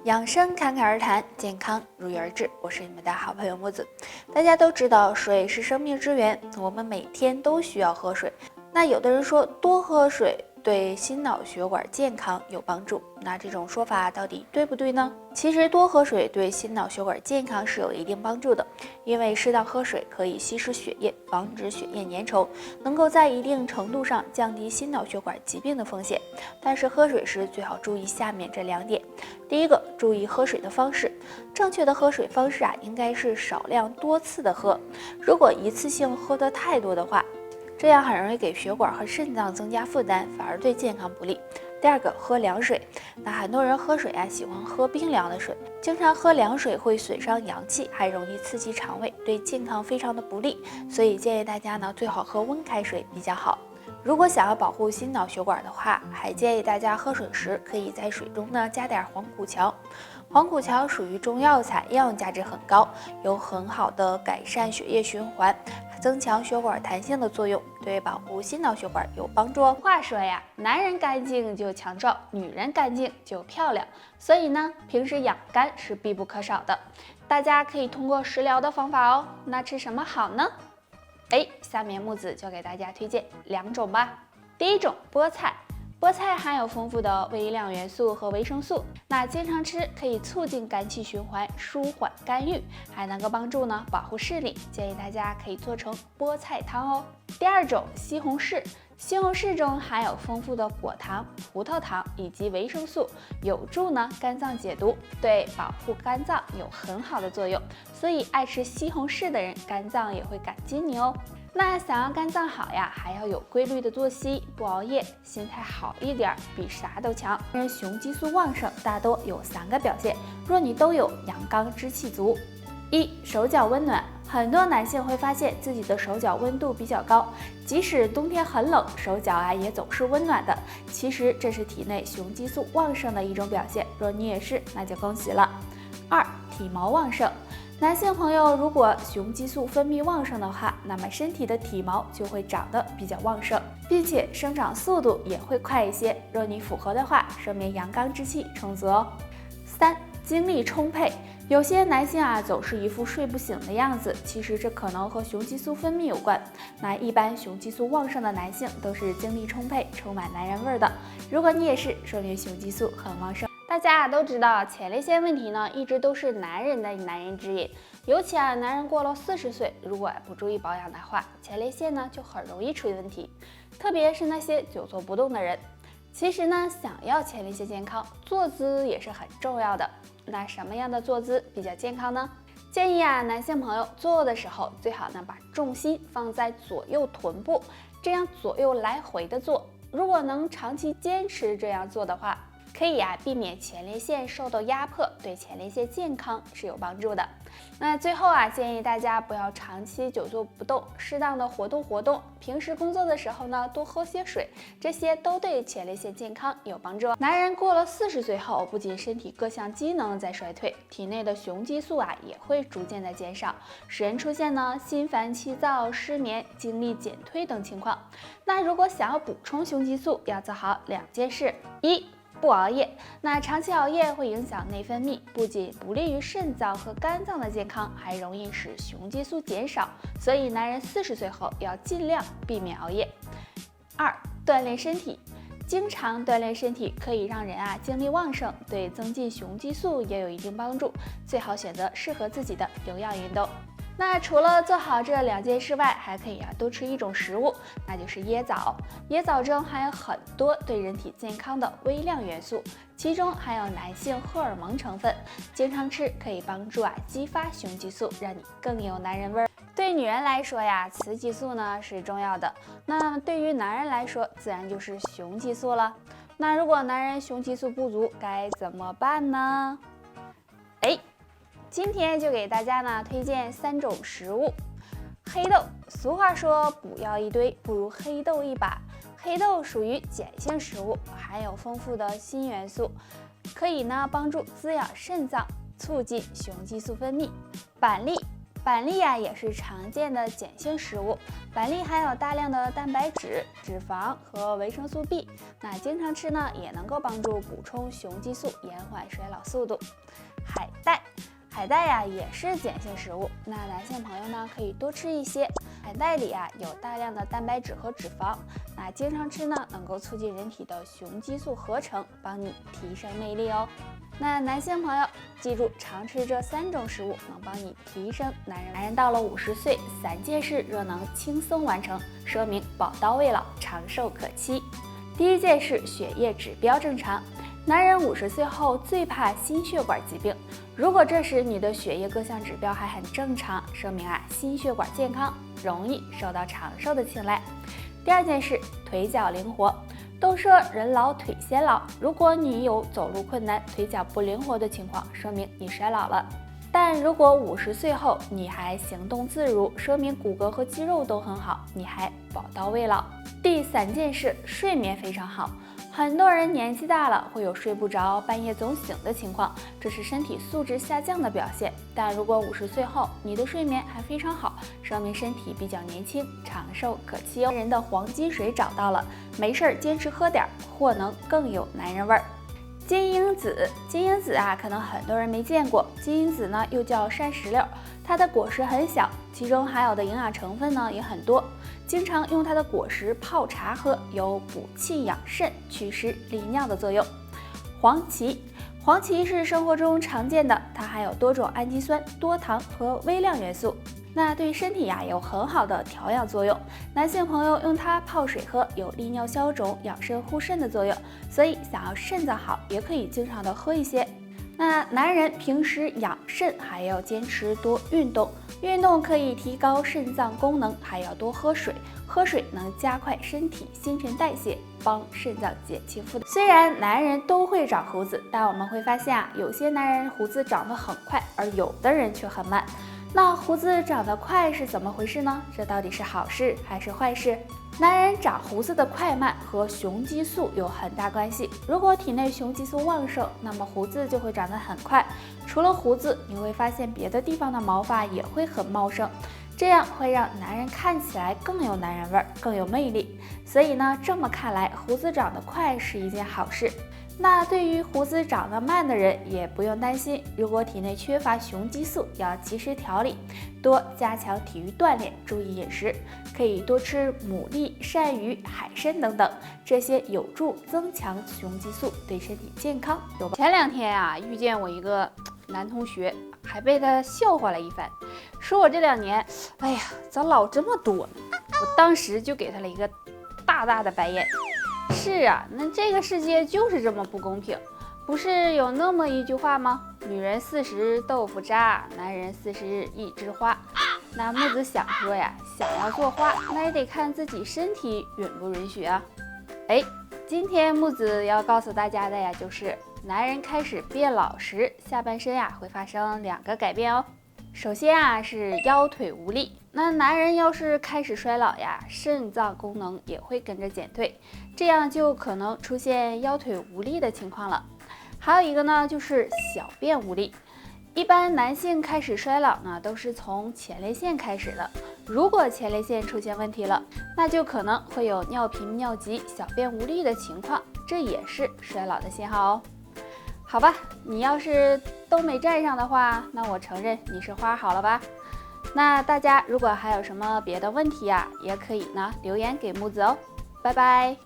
养生侃侃而谈，健康如约而至。我是你们的好朋友木子。大家都知道，水是生命之源，我们每天都需要喝水。那有的人说多喝水对心脑血管健康有帮助，那这种说法到底对不对呢？其实多喝水对心脑血管健康是有一定帮助的，因为适当喝水可以稀释血液，防止血液粘稠，能够在一定程度上降低心脑血管疾病的风险。但是喝水时最好注意下面这2点。第一个，注意喝水的方式。正确的喝水方式应该是少量多次的喝。如果一次性喝得太多的话，这样很容易给血管和肾脏增加负担，反而对健康不利。第二个，喝凉水。那很多人喝水喜欢喝冰凉的水，经常喝凉水会损伤阳气，还容易刺激肠胃，对健康非常的不利。所以建议大家最好喝温开水比较好。如果想要保护心脑血管的话，还建议大家喝水时可以在水中加点黄虎桥。黄虎桥属于中药材，药用价值很高，有很好的改善血液循环、增强血管弹性的作用，对保护心脑血管有帮助哦。话说呀，男人干净就强壮，女人干净就漂亮，所以平时养肝是必不可少的。大家可以通过食疗的方法哦。那吃什么好呢？下面木子就给大家推荐2种吧。第一种，菠菜。菠菜含有丰富的微量元素和维生素，那经常吃可以促进肝气循环，舒缓肝郁，还能够帮助保护视力。建议大家可以做成菠菜汤哦。第二种，西红柿。西红柿中含有丰富的果糖、葡萄糖以及维生素，有助肝脏解毒，对保护肝脏有很好的作用。所以爱吃西红柿的人，肝脏也会感激你哦。那想要肝脏好呀，还要有规律的作息，不熬夜，心态好一点，比啥都强。雄激素旺盛大多有3个表现，若你都有，阳刚之气足。1. 手脚温暖。很多男性会发现自己的手脚温度比较高，即使冬天很冷，手脚也总是温暖的。其实这是体内雄激素旺盛的一种表现，若你也是，那就恭喜了。2. 体毛旺盛。男性朋友如果雄激素分泌旺盛的话，那么身体的体毛就会长得比较旺盛，并且生长速度也会快一些。若你符合的话，说明阳刚之气充足哦。3. 精力充沛。有些男性总是一副睡不醒的样子，其实这可能和雄激素分泌有关。那一般雄激素旺盛的男性都是精力充沛，充满男人味的。如果你也是，说明雄激素很旺盛。大家都知道，前列腺问题一直都是男人的难言之隐。尤其男人过了40岁，如果不注意保养的话，前列腺就很容易出问题。特别是那些久坐不动的人。其实想要前列腺健康，坐姿也是很重要的。那什么样的坐姿比较健康呢？建议男性朋友坐的时候，最好把重心放在左右臀部，这样左右来回的坐。如果能长期坚持这样做的话，可以避免前列腺受到压迫，对前列腺健康是有帮助的。那最后建议大家不要长期久坐不动，适当的活动。平时工作的时候多喝些水，这些都对前列腺健康有帮助。男人过了40岁后，不仅身体各项机能在衰退，体内的雄激素也会逐渐的减少，使人出现心烦气躁、失眠、精力减退等情况。那如果想要补充雄激素，要做好2件事。1. 不熬夜。那长期熬夜会影响内分泌，不仅不利于肾脏和肝脏的健康，还容易使雄激素减少。所以男人40岁后要尽量避免熬夜。2. 锻炼身体。经常锻炼身体可以让人精力旺盛，对增进雄激素也有一定帮助。最好选择适合自己的有氧运动。那除了做好这2件事外，还可以多吃一种食物，那就是椰枣。椰枣中含有很多对人体健康的微量元素，其中含有男性荷尔蒙成分，经常吃可以帮助激发雄激素，让你更有男人味儿。对女人来说雌激素是重要的，那对于男人来说，自然就是雄激素了。那如果男人雄激素不足，该怎么办呢？今天就给大家推荐3种食物。黑豆，俗话说补药一堆，不如黑豆一把。黑豆属于碱性食物，含有丰富的锌元素，可以帮助滋养肾脏，促进雄激素分泌。板栗，板栗呀也是常见的碱性食物，板栗含有大量的蛋白质、脂肪和维生素 B， 那经常吃呢也能够帮助补充雄激素，延缓衰老速度。海带呀也是碱性食物，那男性朋友呢可以多吃一些。海带里啊有大量的蛋白质和脂肪，那经常吃呢能够促进人体的雄激素合成，帮你提升魅力哦。那男性朋友记住，常吃这3种食物能帮你提升男人到了50岁，3件事若能轻松完成，说明宝刀未老，长寿可期。第一件事，血液指标正常。男人50岁后最怕心血管疾病，如果这时你的血液各项指标还很正常，说明心血管健康，容易受到长寿的青睐。第二件事，腿脚灵活。都说人老腿先老，如果你有走路困难、腿脚不灵活的情况，说明你衰老了。但如果50岁后你还行动自如，说明骨骼和肌肉都很好，你还宝刀未老。第3件事，睡眠非常好。很多人年纪大了会有睡不着、半夜总醒的情况，这是身体素质下降的表现。但如果50岁后你的睡眠还非常好，说明身体比较年轻，长寿可期哦。人的黄金水找到了，没事坚持喝点，或能更有男人味儿。金樱子，可能很多人没见过。金樱子呢又叫山石榴，它的果实很小，其中含有的营养成分呢也很多，经常用它的果实泡茶喝，有补气养肾、祛湿利尿的作用。黄芪是生活中常见的，它含有多种氨基酸、多糖和微量元素，那对身体有很好的调养作用。男性朋友用它泡水喝，有利尿消肿、养肾护肾的作用，所以想要肾脏好，也可以经常的喝一些。那男人平时养肾还要坚持多运动，运动可以提高肾脏功能，还要多喝水，喝水能加快身体新陈代谢，帮肾脏减轻负担。虽然男人都会长胡子，但我们会发现有些男人胡子长得很快，而有的人却很慢。那胡子长得快是怎么回事呢？这到底是好事还是坏事？男人长胡子的快慢和雄激素有很大关系。如果体内雄激素旺盛，那么胡子就会长得很快。除了胡子，你会发现别的地方的毛发也会很茂盛，这样会让男人看起来更有男人味儿，更有魅力。所以呢，这么看来，胡子长得快是一件好事。那对于胡子长得慢的人也不用担心，如果体内缺乏雄激素，要及时调理，多加强体育锻炼，注意饮食，可以多吃牡蛎、鳝鱼、海参等等，这些有助增强雄激素，对身体健康有帮助。前2天遇见我一个男同学，还被他笑话了一番，说我这2年，哎呀，咋老这么多呢？我当时就给他了一个大大的白眼。是啊，那这个世界就是这么不公平。不是有那么一句话吗？女人40豆腐渣，男人40日一枝花。那木子想说呀，想要做花，那也得看自己身体允不允许啊。今天木子要告诉大家的呀，就是男人开始变老时，下半身会发生2个改变哦。首先是腰腿无力，那男人要是开始衰老肾脏功能也会跟着减退，这样就可能出现腰腿无力的情况了。还有一个呢，就是小便无力。一般男性开始衰老呢，都是从前列腺开始的。如果前列腺出现问题了，那就可能会有尿频、尿急、小便无力的情况，这也是衰老的信号哦。好吧，你要是都没占上的话，那我承认你是花好了吧？那大家如果还有什么别的问题也可以呢留言给木子哦。拜拜。